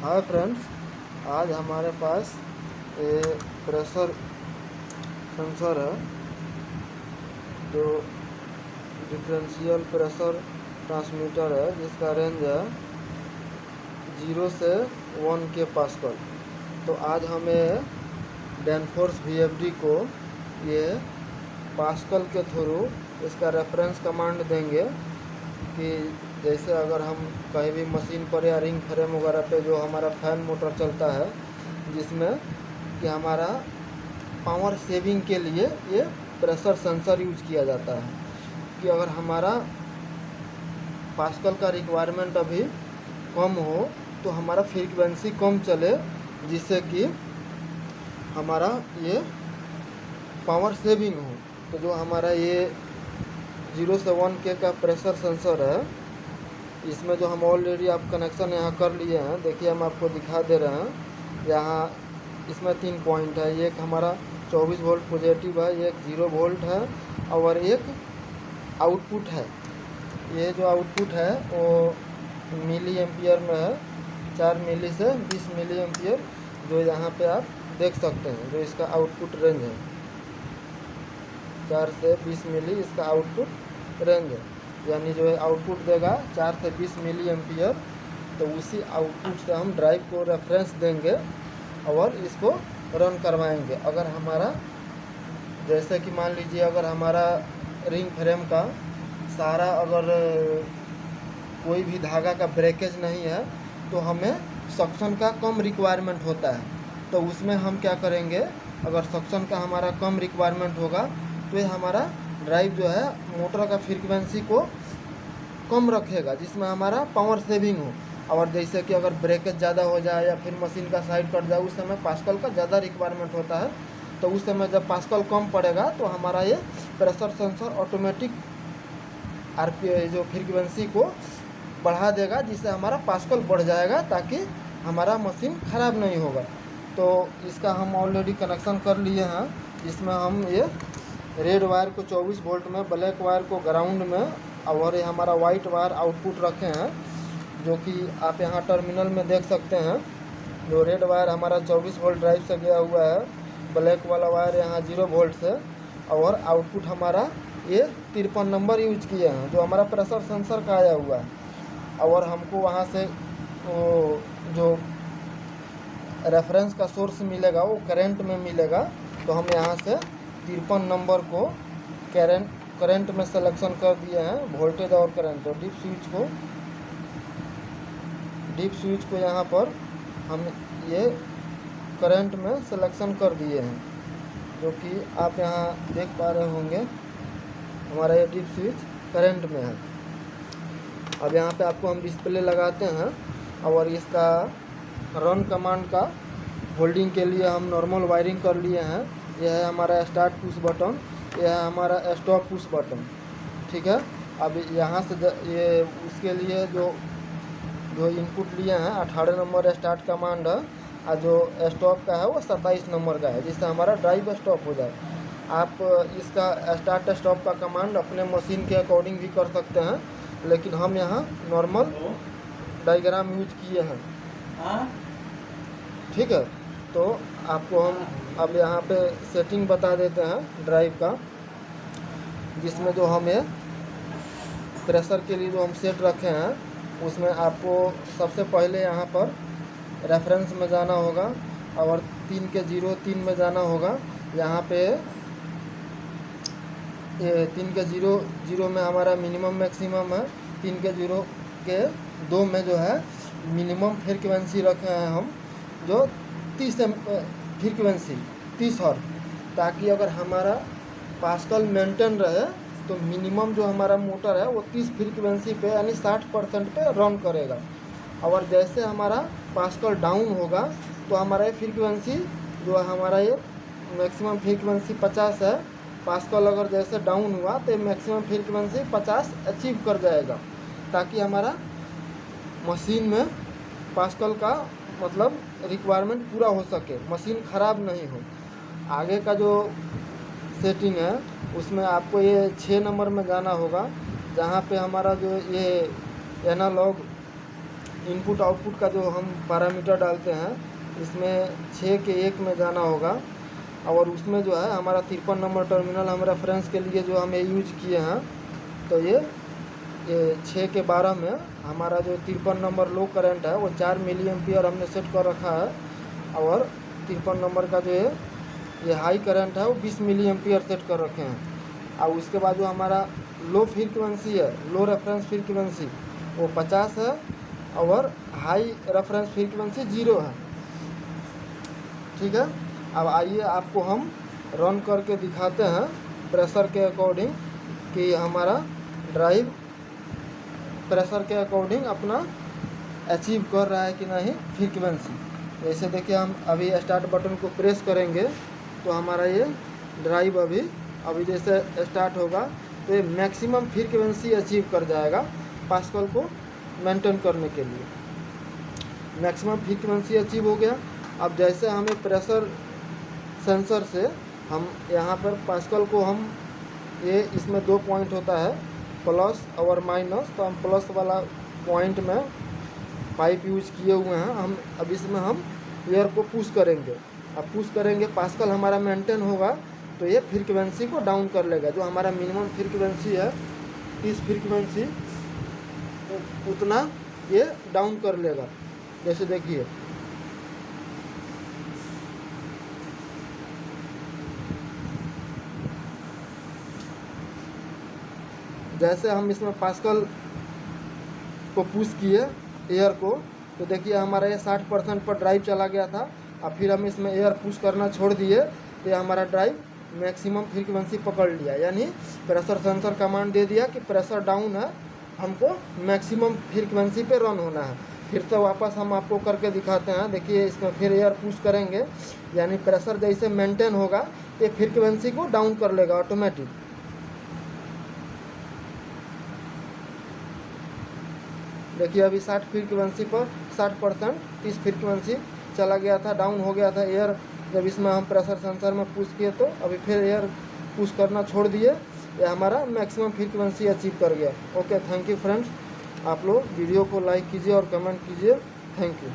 Hi friends, आज हमारे पास ये प्रेशर सेंसर है जो डिफरेंशियल प्रेशर ट्रांसमीटर है जिसका रेंज है 0 से 1 के पास्कल। तो आज हमें डैनफोर्स VFD को ये पास्कल के थ्रू इसका रेफरेंस कमांड देंगे कि जैसे अगर हम कहीं भी मशीन पर या रिंग फ्रेम वगैरह पे जो हमारा फैन मोटर चलता है जिसमें कि हमारा पावर सेविंग के लिए ये प्रेशर सेंसर यूज किया जाता है कि अगर हमारा पास्कल का रिक्वायरमेंट अभी कम हो तो हमारा फ्रीक्वेंसी कम चले जिससे कि हमारा ये पावर सेविंग हो। तो जो हमारा ये 0 से 1 के का प्रेशर सेंसर है इसमें जो हम ऑलरेडी आप कनेक्शन यहाँ कर लिए हैं, देखिए हम आपको दिखा दे रहे हैं। यहाँ इसमें 3 पॉइंट है, एक हमारा 24 वोल्ट पॉजिटिव है, एक 0 वोल्ट है और एक आउटपुट है। ये जो आउटपुट है वो मिली एम्पियर में है, 4 मिली से 20 मिली एम्पियर जो यहाँ पे आप देख सकते हैं जो इसका आउटपुट रेंज है। 4 से 20 मिली इसका आउटपुट रेंज है, यानी जो है आउटपुट देगा 4 से 20 मिली एम्पियर। तो उसी आउटपुट से हम ड्राइव को रेफरेंस देंगे और इसको रन करवाएंगे। अगर हमारा जैसे कि मान लीजिए अगर हमारा रिंग फ्रेम का सारा अगर कोई भी धागा का ब्रेकेज नहीं है तो हमें सक्शन का कम रिक्वायरमेंट होता है। तो उसमें हम क्या करेंगे, अगर सक्शन का हमारा कम रिक्वायरमेंट होगा तो ये हमारा ड्राइव जो है मोटर का फ्रीक्वेंसी को कम रखेगा जिसमें हमारा पावर सेविंग हो। और जैसे कि अगर ब्रेकेज ज़्यादा हो जाए या फिर मशीन का साइड कट जाए उस समय पास्कल का ज़्यादा रिक्वायरमेंट होता है। तो उस समय जब पास्कल कम पड़ेगा तो हमारा ये प्रेशर सेंसर ऑटोमेटिक जो फ्रीक्वेंसी को बढ़ा देगा जिससे हमारा पास्कल बढ़ जाएगा ताकि हमारा मशीन ख़राब नहीं होगा। तो इसका हम ऑलरेडी कनेक्शन कर लिए हैं जिसमें हम ये रेड वायर को 24 वोल्ट में, ब्लैक वायर को ग्राउंड में और ये हमारा वाइट वायर आउटपुट रखे हैं जो कि आप यहाँ टर्मिनल में देख सकते हैं। जो रेड वायर हमारा 24 वोल्ट ड्राइव से गया हुआ है, ब्लैक वाला वायर यहाँ 0 वोल्ट से, और आउटपुट हमारा ये 53 नंबर यूज किए हैं जो हमारा प्रेशर सेंसर का आया हुआ है। और हमको वहाँ से जो रेफरेंस का सोर्स मिलेगा वो करंट में मिलेगा। तो हम यहाँ से 53 नंबर को करंट में सिलेक्शन कर दिए हैं, वोल्टेज और करंट। तो डीप स्विच को यहाँ पर हम ये करंट में सिलेक्शन कर दिए हैं जो कि आप यहाँ देख पा रहे होंगे हमारा ये डीप स्विच करंट में है। अब यहाँ पे आपको हम डिस्प्ले लगाते हैं और इसका रन कमांड का होल्डिंग के लिए हम नॉर्मल वायरिंग कर लिए हैं। यह है हमारा स्टार्ट पुश बटन, यह है हमारा स्टॉप पुश बटन, ठीक है। अब यहाँ से ये उसके लिए जो इनपुट लिए हैं 18 नंबर स्टार्ट कमांड है और जो स्टॉप का है वो 27 नंबर का है जिससे हमारा ड्राइव स्टॉप हो जाए। आप इसका स्टार्ट स्टॉप का कमांड अपने मशीन के अकॉर्डिंग भी कर सकते हैं, लेकिन हम यहाँ नॉर्मल डायग्राम यूज किए हैं, ठीक है। तो आपको हम अब यहाँ पे सेटिंग बता देते हैं ड्राइव का, जिसमें जो हमें प्रेशर के लिए जो हम सेट रखे हैं उसमें आपको सबसे पहले यहाँ पर रेफरेंस में जाना होगा और 3 के 0 3 में जाना होगा। यहाँ पे ये 3 के 0 में हमारा मिनिमम मैक्सिमम है, 3 के 0 के 2 में जो है मिनिमम फ्रीक्वेंसी रखे हैं हम जो 30 फ्रीक्वेंसी 30 हर्ट्ज, ताकि अगर हमारा पास्कल मेंटेन रहे तो मिनिमम जो हमारा मोटर है वो 30 फ्रीक्वेंसी पे यानी 60% पे रन करेगा। और जैसे हमारा पास्कल डाउन होगा तो हमारा ये फ्रीक्वेंसी जो हमारा ये मैक्सिमम फ्रीक्वेंसी 50 है, पास्कल अगर जैसे डाउन हुआ तो मैक्सिमम फ्रीक्वेंसी 50 अचीव कर जाएगा ताकि हमारा मशीन में पास्कल का मतलब रिक्वायरमेंट पूरा हो सके, मशीन ख़राब नहीं हो। आगे का जो सेटिंग है उसमें आपको ये 6 नंबर में जाना होगा जहाँ पे हमारा जो ये एनालॉग इनपुट आउटपुट का जो हम पैरामीटर डालते हैं इसमें 6 के 1 में जाना होगा, और उसमें जो है हमारा 53 नंबर टर्मिनल हम रेफरेंस के लिए जो हमें यूज किए हैं, तो ये 6 के 12 में हमारा जो 53 नंबर लो करंट है वो 4 मिली एम्पियर हमने सेट कर रखा है, और 53 नंबर का जो है ये हाई करंट है वो 20 मिली एम्पियर सेट कर रखे हैं। और उसके बाद जो हमारा लो फ्रीक्वेंसी है, लो रेफरेंस फ्रीक्वेंसी वो 50 है, और हाई रेफरेंस फ्रीक्वेंसी 0 है। ठीक है, अब आइए आपको हम रन करके दिखाते हैं प्रेशर के अकॉर्डिंग कि हमारा ड्राइव प्रेशर के अकॉर्डिंग अपना अचीव कर रहा है कि नहीं फ्रीक्वेंसी। जैसे देखिए हम अभी स्टार्ट बटन को प्रेस करेंगे तो हमारा ये ड्राइव अभी जैसे स्टार्ट होगा तो ये मैक्सिमम फ्रीक्वेंसी अचीव कर जाएगा पास्कल को मेंटेन करने के लिए। मैक्सिमम फ्रीक्वेंसी अचीव हो गया। अब जैसे हमें प्रेशर सेंसर से हम यहाँ पर पास्कल को हम ये इसमें 2 पॉइंट होता है प्लस और माइनस, तो हम प्लस वाला पॉइंट में पाइप यूज किए हुए हैं हम। अब इसमें हम एयर को पुश करेंगे, अब पुश करेंगे पास्कल हमारा मेंटेन होगा तो ये फ्रीक्वेंसी को डाउन कर लेगा। जो हमारा मिनिमम फ्रीक्वेंसी है 30 फ्रीक्वेंसी उतना ये डाउन कर लेगा। जैसे देखिए जैसे हम इसमें पास्कल को पुश किए एयर को, तो देखिए हमारा ये 60% पर ड्राइव चला गया था। अब फिर हम इसमें एयर पुश करना छोड़ दिए तो ये हमारा ड्राइव मैक्सिमम फ्रीक्वेंसी पकड़ लिया, यानी प्रेशर सेंसर कमांड दे दिया कि प्रेशर डाउन है, हमको मैक्सिमम फ्रीक्वेंसी पे रन होना है। फिर से वापस हम आपको करके दिखाते हैं। देखिए इसमें फिर एयर पुश करेंगे, यानी प्रेशर जैसे मेंटेन होगा ये फ्रीक्वेंसी को डाउन कर लेगा ऑटोमेटिक। देखिए अभी 60 फ्रीक्वेंसी पर 60% 30 फ्रीक्वेंसी चला गया था, डाउन हो गया था एयर। जब इसमें हम प्रेशर सेंसर में पुश किए तो अभी फिर एयर पुश करना छोड़ दिए, ये हमारा मैक्सिमम फ्रीक्वेंसी अचीव कर गया। Okay, thank you friends. आप लोग वीडियो को लाइक कीजिए और कमेंट कीजिए। Thank you.